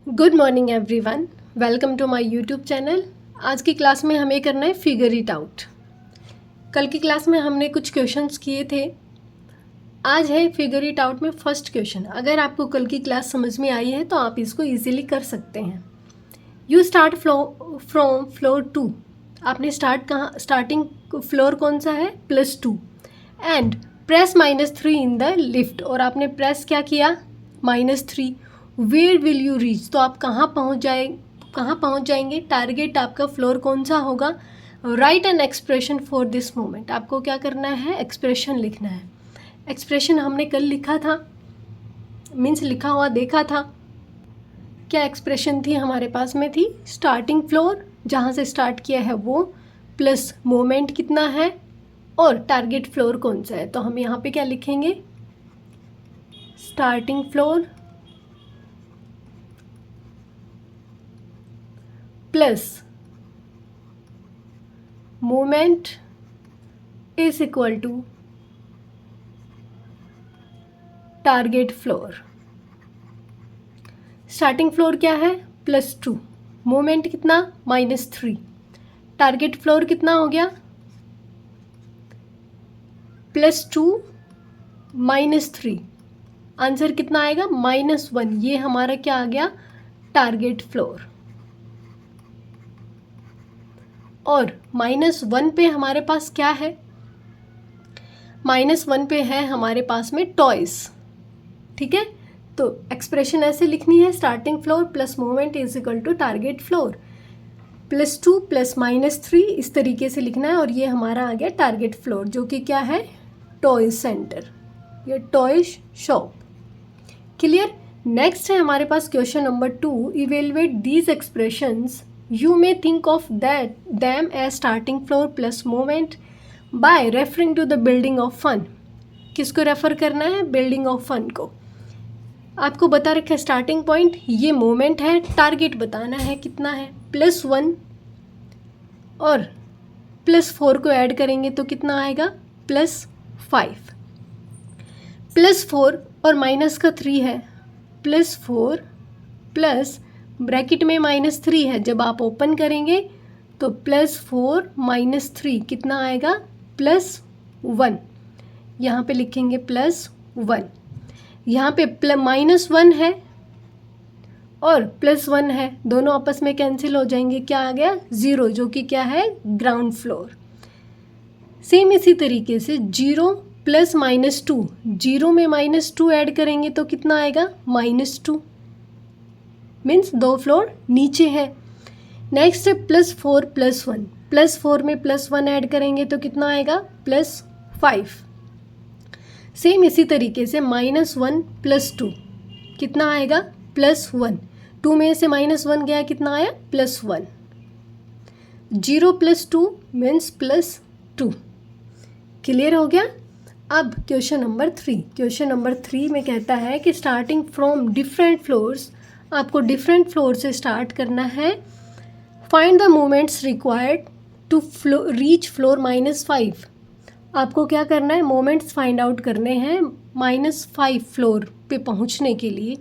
Good morning everyone, welcome to my YouTube channel. आज की class में हमें करना है फिगर इट आउट। कल की क्लास में हमने कुछ क्वेश्चंस किए थे। आज है फिगर इट आउट में फर्स्ट क्वेश्चन। अगर आपको कल की क्लास समझ में आई है तो आप इसको इजीली कर सकते हैं। You start from floor 2। आपने स्टार्टिंग फ्लोर कौन सा है? +2। And press -3 in the lift. और आपने प्रेस क्या किया? -3। Where will you reach? तो आप कहाँ पहुँच जाएंगे? टारगेट आपका फ्लोर कौन सा होगा? Right an expression for this moment. आपको क्या करना है? एक्सप्रेशन लिखना है। एक्सप्रेशन हमने कल लिखा था, मीन्स लिखा हुआ देखा था। क्या एक्सप्रेशन थी हमारे पास में? थी स्टार्टिंग फ्लोर जहाँ से स्टार्ट किया है वो, प्लस मोमेंट कितना है और टारगेट फ्लोर कौन सा है। तो हम यहाँ पे क्या लिखेंगे? Starting floor plus moment is equal to target floor. Starting floor क्या है? +2। मोमेंट कितना? -3। टारगेट फ्लोर कितना हो गया? +2 -3। आंसर कितना आएगा? -1। ये हमारा क्या आ गया? Target floor. और -1 पे हमारे पास क्या है? -1 पे है हमारे पास में टॉयज। ठीक है, तो एक्सप्रेशन ऐसे लिखनी है, starting floor plus moment is equal to target floor, +2 plus -3 इस तरीके से लिखना है। और ये हमारा आ गया टारगेट फ्लोर, जो कि क्या है? टॉय सेंटर या टॉय शॉप। क्लियर? नेक्स्ट है हमारे पास question number 2। Evaluate these expressions. You may think of that them as starting floor plus moment by referring to the building of fun. किसको refer करना है? बिल्डिंग ऑफ फन को। आपको बता रखा है स्टार्टिंग पॉइंट, ये मोमेंट है, टारगेट बताना है कितना है, +1 और +4 को ऐड करेंगे तो कितना आएगा? +5। +4 और -3 है, +4 प्लस ब्रैकेट में -3 है। जब आप ओपन करेंगे तो +4 -3 कितना आएगा? +1। यहाँ पे लिखेंगे +1। यहाँ पे -1 है और +1 है, दोनों आपस में कैंसिल हो जाएंगे। क्या आ गया? 0, जो कि क्या है? Ground floor. सेम इसी तरीके से 0 प्लस -2, 0 में -2 ऐड करेंगे तो कितना आएगा? -2, मीन्स 2 फ्लोर नीचे है। नेक्स्ट है +4 + 1, +4 में +1 ऐड करेंगे तो कितना आएगा? +5। सेम इसी तरीके से -1 + 2 कितना आएगा? +1। 2 में से -1 गया, कितना आया? +1। 0 + 2 मीन्स +2। क्लियर हो गया? अब क्वेश्चन नंबर 3। क्वेश्चन नंबर 3 में कहता है कि स्टार्टिंग फ्रॉम डिफरेंट फ्लोर्स, आपको डिफरेंट फ्लोर से स्टार्ट करना है। Find the moments required to reach floor -5। आपको क्या करना है? मोमेंट्स फाइंड आउट करने हैं -5 फ्लोर पे पहुंचने के लिए।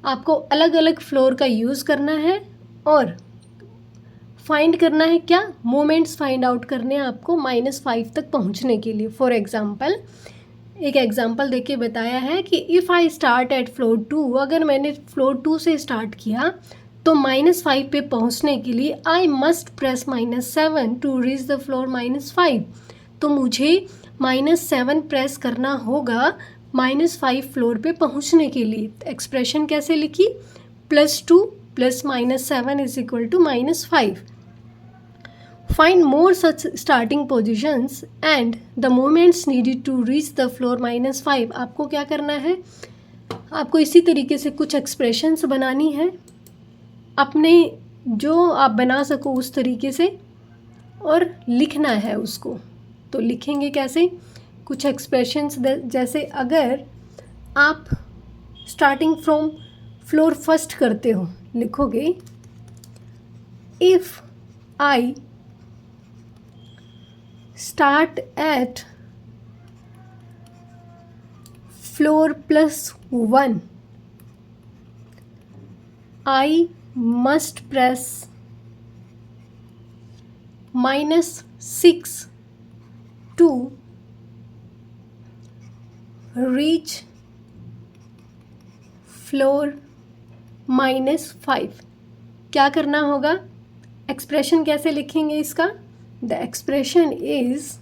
आपको अलग अलग फ्लोर का यूज़ करना है और फाइंड करना है क्या? मोमेंट्स फाइंड आउट करने हैं आपको -5 तक पहुंचने के लिए। फॉर एग्जांपल, एक एग्जांपल देके बताया है कि if I start at floor 2, अगर मैंने फ्लोर 2 से स्टार्ट किया तो -5 पे पहुंचने के लिए I must press -7 to reach the floor -5। तो मुझे -7 प्रेस करना होगा -5 फ्लोर पे पहुंचने के लिए। एक्सप्रेशन कैसे लिखी? +2 plus -7 is equal to -5। Find more such starting positions and the moments needed to reach the floor -5। आपको क्या करना है? आपको इसी तरीके से कुछ एक्सप्रेशंस बनानी है, अपने जो आप बना सको उस तरीके से, और लिखना है उसको। तो लिखेंगे कैसे? कुछ एक्सप्रेशंस जैसे अगर आप स्टार्टिंग फ्रॉम फ्लोर फर्स्ट करते हो, लिखोगे if I start at floor +1 and reach floor -5 by 7 am, I must press -6 to reach floor -5। क्या करना होगा? एक्सप्रेशन कैसे लिखेंगे इसका? The expression is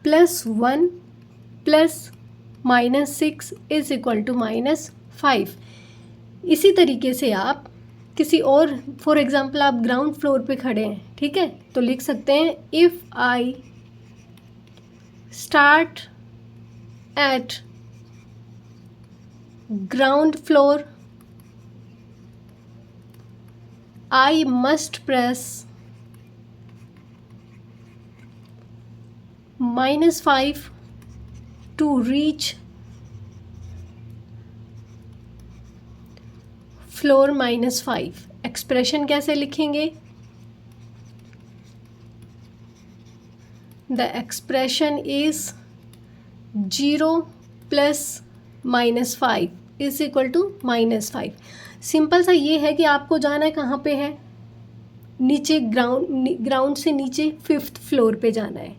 +1 + -6 is equal to -5। इसी तरीके से आप किसी और, फॉर एग्जांपल आप ग्राउंड फ्लोर पे खड़े हैं, ठीक है, तो लिख सकते हैं if I start at ground floor I must press -5 to reach floor -5। Expression कैसे लिखेंगे? The expression is 0 + -5 is equal to -5। Simple सा ये है कि आपको जाना है कहाँ पे है? नीचे, ग्राउंड से नीचे 5th फ्लोर पे जाना है।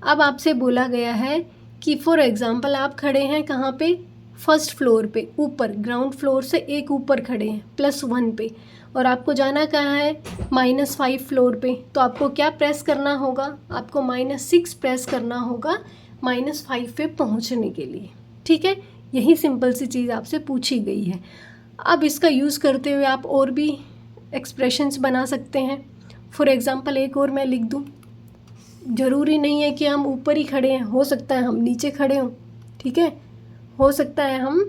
अब आपसे बोला गया है कि फॉर एग्जांपल आप खड़े हैं कहाँ पे? 1st फ्लोर पे, ऊपर, ग्राउंड फ्लोर से एक ऊपर खड़े हैं +1 पे, और आपको जाना कहाँ है? -5 फ्लोर पे। तो आपको क्या प्रेस करना होगा? आपको -6 प्रेस करना होगा -5 पे पहुँचने के लिए, ठीक है। यही सिंपल सी चीज़ आपसे पूछी गई है। अब इसका यूज़ करते हुए आप और भी एक्सप्रेशंस बना सकते हैं। फॉर एग्ज़ाम्पल एक और मैं लिख दूँ। ज़रूरी नहीं है कि हम ऊपर ही खड़े हैं, हो सकता है हम नीचे खड़े हों, ठीक है। हो सकता है हम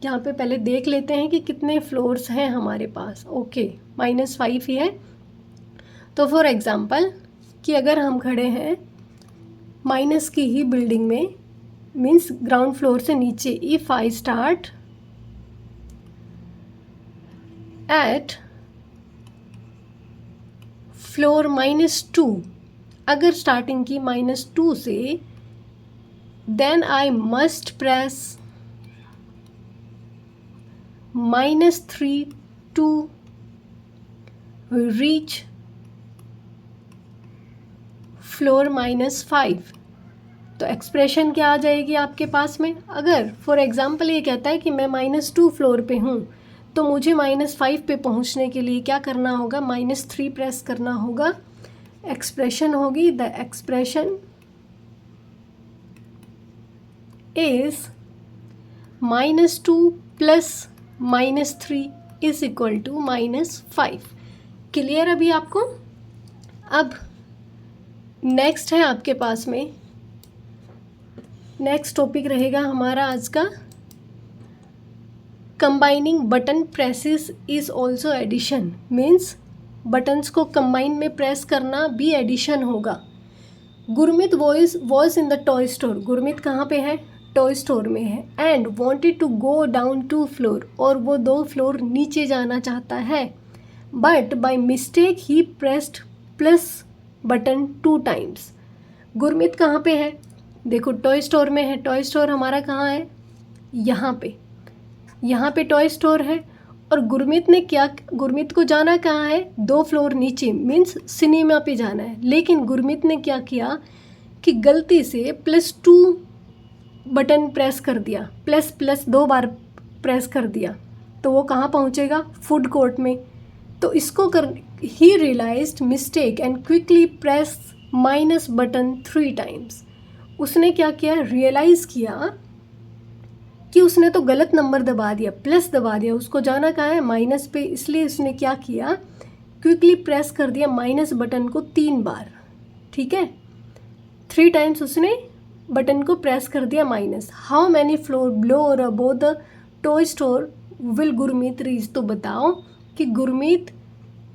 यहाँ पे पहले देख लेते हैं कि कितने फ्लोर्स हैं हमारे पास। ओके, -5 ही है। तो फॉर एग्ज़ाम्पल कि अगर हम खड़े हैं माइनस की ही बिल्डिंग में, मीन्स ग्राउंड फ्लोर से नीचे, if I start at floor -2, अगर स्टार्टिंग की -2 से, then I must press -3 to reach floor -5। तो एक्सप्रेशन क्या आ जाएगी आपके पास में? अगर फॉर एग्ज़ाम्पल ये कहता है कि मैं -2 फ्लोर पे हूँ, तो मुझे -5 पे पहुँचने के लिए क्या करना होगा? -3 प्रेस करना होगा। एक्सप्रेशन होगी, the expression is -2 + -3 is equal to -5। Clear अभी आपको? अब नेक्स्ट है आपके पास में, नेक्स्ट टॉपिक रहेगा हमारा आज का, combining button presses is also addition. मीन्स बटन्स को कंबाइन में प्रेस करना भी एडिशन होगा। Gurmeet was in the toy store. Gurmeet कहाँ पे है? टॉय स्टोर में है। And wanted to go down 2 floor, और वो 2 फ्लोर नीचे जाना चाहता है। But by mistake he pressed plus button 2 times. Gurmeet कहाँ पे है? देखो टॉय स्टोर में है। टॉय स्टोर हमारा कहाँ है? यहाँ पे टॉय स्टोर है। और गुरमीत को जाना कहाँ है? 2 फ्लोर नीचे, मीन्स सिनेमा पे जाना है। लेकिन गुरमीत ने क्या किया कि गलती से +2 बटन प्रेस कर दिया, प्लस 2 बार प्रेस कर दिया, तो वो कहाँ पहुँचेगा? फूड कोर्ट में। तो इसको ही realised mistake and quickly press minus button 3 times. उसने क्या किया? रियलाइज़ किया कि उसने तो गलत नंबर दबा दिया, प्लस दबा दिया। उसको जाना कहाँ है? माइनस पे। इसलिए उसने क्या किया? क्विकली प्रेस कर दिया माइनस बटन को 3 बार, ठीक है। 3 टाइम्स उसने बटन को प्रेस कर दिया minus. How many floor below और above the toy store will Gurmeet reach? तो बताओ कि गुरमीत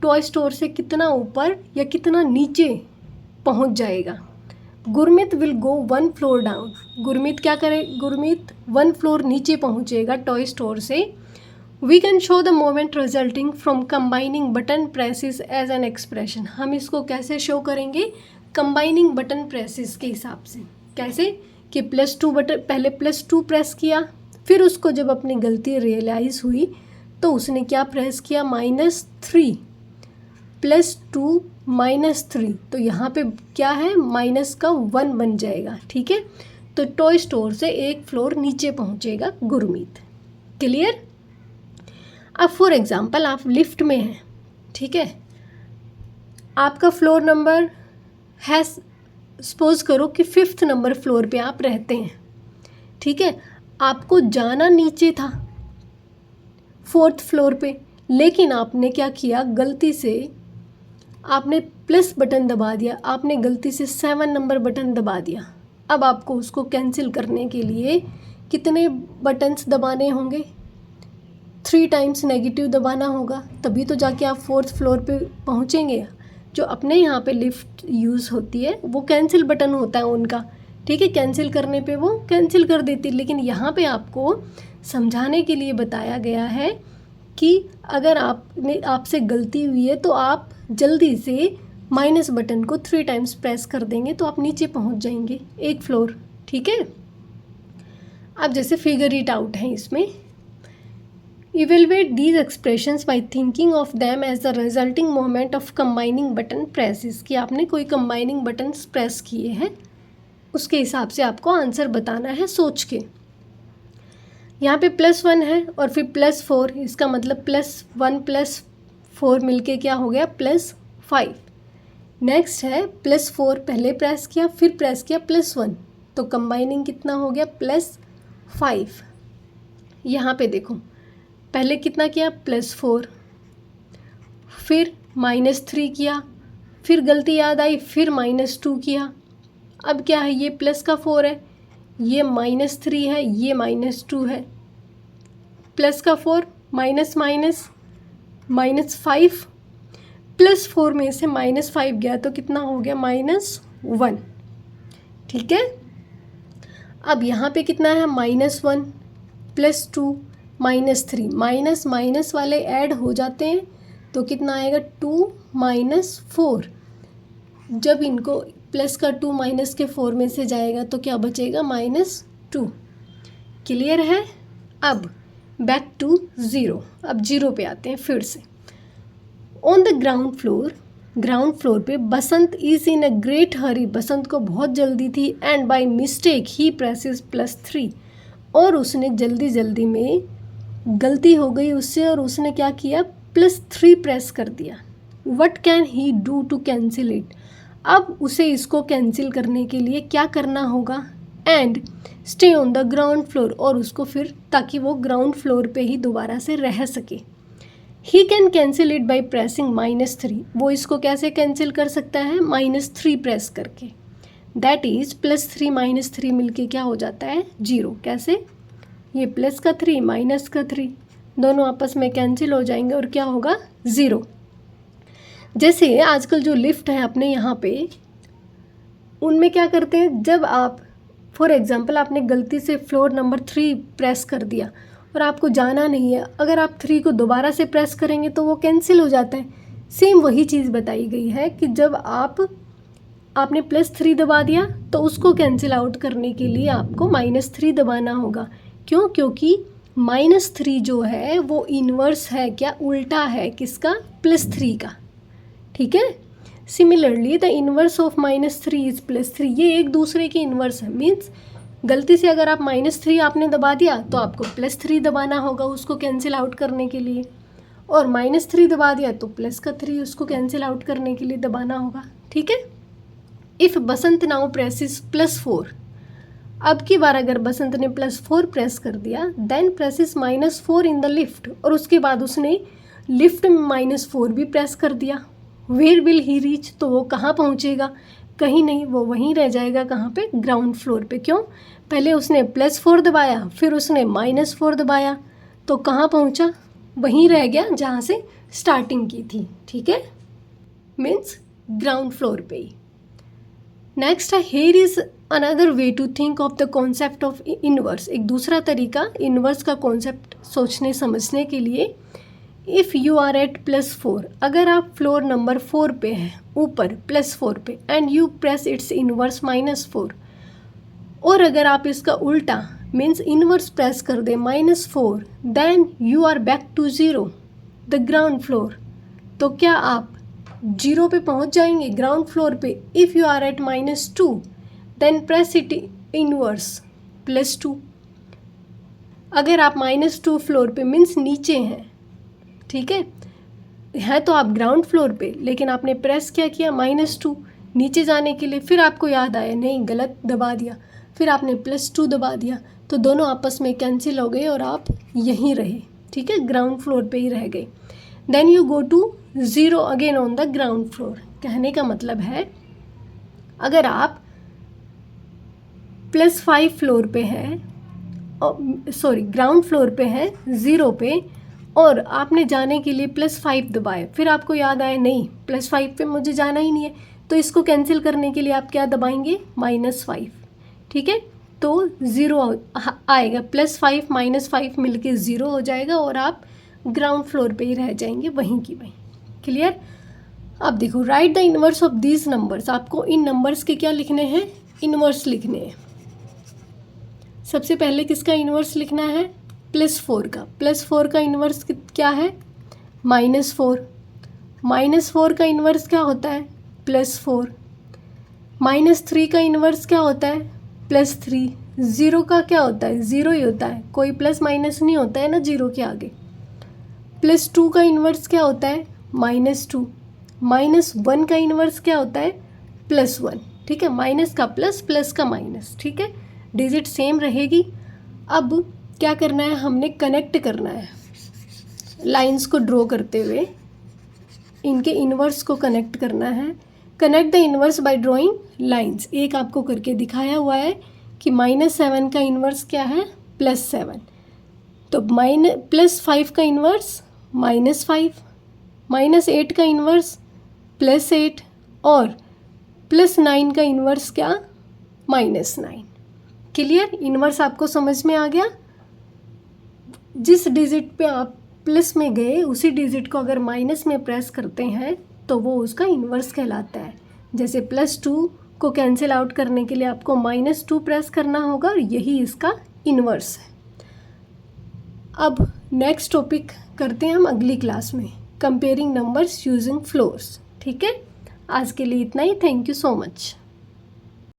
टॉय स्टोर से कितना ऊपर या कितना नीचे पहुंच जाएगा। Gurmeet will go 1 floor down. Gurmeet क्या करे? गुरमीत 1 फ्लोर नीचे पहुंचेगा टॉय स्टोर से। We can show the moment resulting from combining button presses as an expression. हम इसको कैसे शो करेंगे? कंबाइनिंग बटन प्रेसेस के हिसाब से। कैसे? कि +2 बटन, पहले +2 प्रेस किया, फिर उसको जब अपनी गलती रियलाइज़ हुई तो उसने क्या प्रेस किया, -3, +2 -3, तो यहाँ पे क्या है, माइनस का 1 बन जाएगा। ठीक है, तो टॉय स्टोर से एक फ्लोर नीचे पहुँचेगा गुरमीत। क्लियर। अब फॉर एग्ज़ाम्पल आप लिफ्ट में हैं, ठीक है, आपका फ्लोर नंबर है, सपोज करो कि 5th नंबर फ्लोर पे आप रहते हैं। ठीक है, आपको जाना नीचे था 4th फ्लोर पे, लेकिन आपने क्या किया, गलती से आपने प्लस बटन दबा दिया, आपने गलती से 7 नंबर बटन दबा दिया। अब आपको उसको कैंसिल करने के लिए कितने बटन्स दबाने होंगे, 3 टाइम्स नेगेटिव दबाना होगा, तभी तो जाके आप 4th फ्लोर पे पहुँचेंगे। जो अपने यहाँ पे लिफ्ट यूज़ होती है वो कैंसिल बटन होता है उनका। ठीक है, कैंसिल करने पे वो कैंसिल कर देती, लेकिन यहाँ पे आपको समझाने के लिए बताया गया है कि अगर आपसे गलती हुई है तो आप जल्दी से माइनस बटन को 3 टाइम्स प्रेस कर देंगे तो आप नीचे पहुँच जाएंगे एक फ्लोर। ठीक है, अब जैसे फिगर इट आउट है इसमें, evaluate these expressions by thinking of them as the resulting moment of combining button presses, कि आपने कोई combining buttons प्रेस किए हैं, उसके हिसाब से आपको आंसर बताना है सोच के। यहाँ पे +1 है और फिर +4, इसका मतलब +1 +4 मिलके क्या हो गया, +5। नेक्स्ट है +4, पहले प्रेस किया फिर प्रेस किया +1, तो कंबाइनिंग कितना हो गया, +5। यहाँ पे देखो, पहले कितना किया, +4, फिर -3 किया, फिर गलती याद आई, फिर -2 किया। अब क्या है, ये प्लस का 4 है, ये -3 है, ये -2 है, प्लस का 4 माइनस माइनस -5, +4 में से -5 गया तो कितना हो गया, -1। ठीक है, अब यहाँ पे कितना है, -1 +2 -3, माइनस माइनस वाले ऐड हो जाते हैं तो कितना आएगा, 2 - 4। जब इनको प्लस का 2 माइनस के 4 में से जाएगा तो क्या बचेगा, -2। क्लियर है। अब बैक टू 0, अब 0 पे आते हैं फिर से। ऑन द ग्राउंड फ्लोर पे बसंत इज इन अ ग्रेट हरी, बसंत को बहुत जल्दी थी, and by mistake he presses +3, और उसने जल्दी में गलती हो गई उससे और उसने क्या किया, +3 प्रेस कर दिया। What can he do to cancel it, अब उसे इसको कैंसिल करने के लिए क्या करना होगा, and stay on the ground floor, और उसको फिर ताकि वो ग्राउंड फ्लोर पे ही दोबारा से रह सके। He can cancel it by pressing -3, वो इसको कैसे कैंसिल कर सकता है, -3 प्रेस करके। दैट इज़ +3 - 3 मिलके क्या हो जाता है, 0। कैसे, ये प्लस का 3 माइनस का 3 दोनों आपस में कैंसिल हो जाएंगे और क्या होगा, 0। जैसे आजकल जो लिफ्ट है अपने यहाँ पे, उनमें क्या करते हैं, जब आप फॉर एग्ज़ाम्पल आपने गलती से फ्लोर नंबर 3 प्रेस कर दिया और आपको जाना नहीं है, अगर आप 3 को दोबारा से प्रेस करेंगे तो वो कैंसिल हो जाता है। सेम वही चीज़ बताई गई है कि जब आपने +3 दबा दिया तो उसको कैंसिल आउट करने के लिए आपको -3 दबाना होगा। क्यों, क्योंकि -3 जो है वो इन्वर्स है, क्या उल्टा है किसका, +3 का। ठीक है, similarly the inverse of -3 is +3, ये एक दूसरे की इन्वर्स है। मीन्स गलती से अगर आप -3 आपने दबा दिया तो आपको +3 दबाना होगा उसको कैंसिल आउट करने के लिए, और -3 दबा दिया तो प्लस का 3 उसको कैंसिल आउट करने के लिए दबाना होगा। ठीक है, इफ़ बसंत नाउ प्रेसिस +4, अब की बार अगर बसंत ने +4 प्रेस कर दिया, then presses -4 in the lift, और उसके बाद उसने लिफ्ट में -4 भी प्रेस कर दिया। वेयर विल ही रीच, तो वो कहाँ पहुँचेगा, कहीं नहीं, वो वहीं रह जाएगा, कहाँ पे, ग्राउंड फ्लोर पे। क्यों, पहले उसने +4 दबाया, फिर उसने -4 दबाया, तो कहाँ पहुँचा, वहीं रह गया जहाँ से स्टार्टिंग की थी। ठीक है, मीन्स ग्राउंड फ्लोर पे ही। नेक्स्ट है, here is another way to think of the concept of inverse, एक दूसरा तरीका इन्वर्स का कॉन्सेप्ट सोचने समझने के लिए। इफ़ यू आर एट +4, अगर आप फ्लोर नंबर 4 पे हैं, ऊपर +4 पे, and you press it's inverse -4, और अगर आप इसका उल्टा मीन्स इनवर्स प्रेस कर दें -4, then you are back to zero the ground floor. तो क्या आप 0 पे पहुंच जाएंगे ग्राउंड फ्लोर पे? If you are at -2 then press it inverse +2। अगर आप -2 फ्लोर पे मीन्स नीचे हैं, ठीक है तो आप ग्राउंड फ्लोर पे, लेकिन आपने प्रेस क्या किया -2 नीचे जाने के लिए। फिर आपको याद आया नहीं गलत दबा दिया, फिर आपने +2 दबा दिया, तो दोनों आपस में कैंसिल हो गए और आप यहीं रहे, ठीक है, ग्राउंड फ्लोर पे ही रह गए। Then you go to 0 again on the ground floor. कहने का मतलब है अगर आप +5 फ्लोर पे हैं, सॉरी ग्राउंड फ्लोर पे है 0 पे, और आपने जाने के लिए +5 दबाए, फिर आपको याद आया नहीं +5 पे मुझे जाना ही नहीं है, तो इसको कैंसिल करने के लिए आप क्या दबाएंगे? -5, ठीक है, तो 0 आएगा, +5 -5 मिलके 0 हो जाएगा और आप ग्राउंड फ्लोर पे ही रह जाएंगे वहीं की वहीं। क्लियर? अब देखो, right the inverse of these numbers. आपको इन नंबर्स के क्या लिखने हैं? इनवर्स लिखने हैं। सबसे पहले किसका इन्वर्स लिखना है? +4 का। +4 का इन्वर्स क्या है? -4। -4 का इन्वर्स क्या होता है? +4। -3 का इन्वर्स क्या होता है? +3। 0 का क्या होता है? 0 ही होता है, कोई प्लस माइनस नहीं होता है ना 0 के आगे। +2 का इन्वर्स क्या होता है? -2। -1 का इन्वर्स क्या होता है? +1। ठीक है, माइनस का प्लस, प्लस का माइनस, ठीक है, डिजिट सेम रहेगी। अब क्या करना है? हमने कनेक्ट करना है, लाइंस को ड्रॉ करते हुए इनके इन्वर्स को कनेक्ट करना है। Connect the inverse bye drawing lines. एक आपको करके दिखाया हुआ है कि -7 का इन्वर्स क्या है? +7। तो +5 का इन्वर्स -5, -8 का इन्वर्स +8 और +9 का इन्वर्स क्या? -9। क्लियर? इन्वर्स आपको समझ में आ गया? जिस डिजिट पे आप प्लस में गए उसी डिजिट को अगर माइनस में प्रेस करते हैं तो वो उसका इन्वर्स कहलाता है। जैसे +2 को कैंसिल आउट करने के लिए आपको -2 प्रेस करना होगा और यही इसका इन्वर्स है। अब नेक्स्ट टॉपिक करते हैं हम अगली क्लास में, कंपेयरिंग नंबर्स यूजिंग फ्लोर्स। ठीक है, आज के लिए इतना ही। Thank you so much.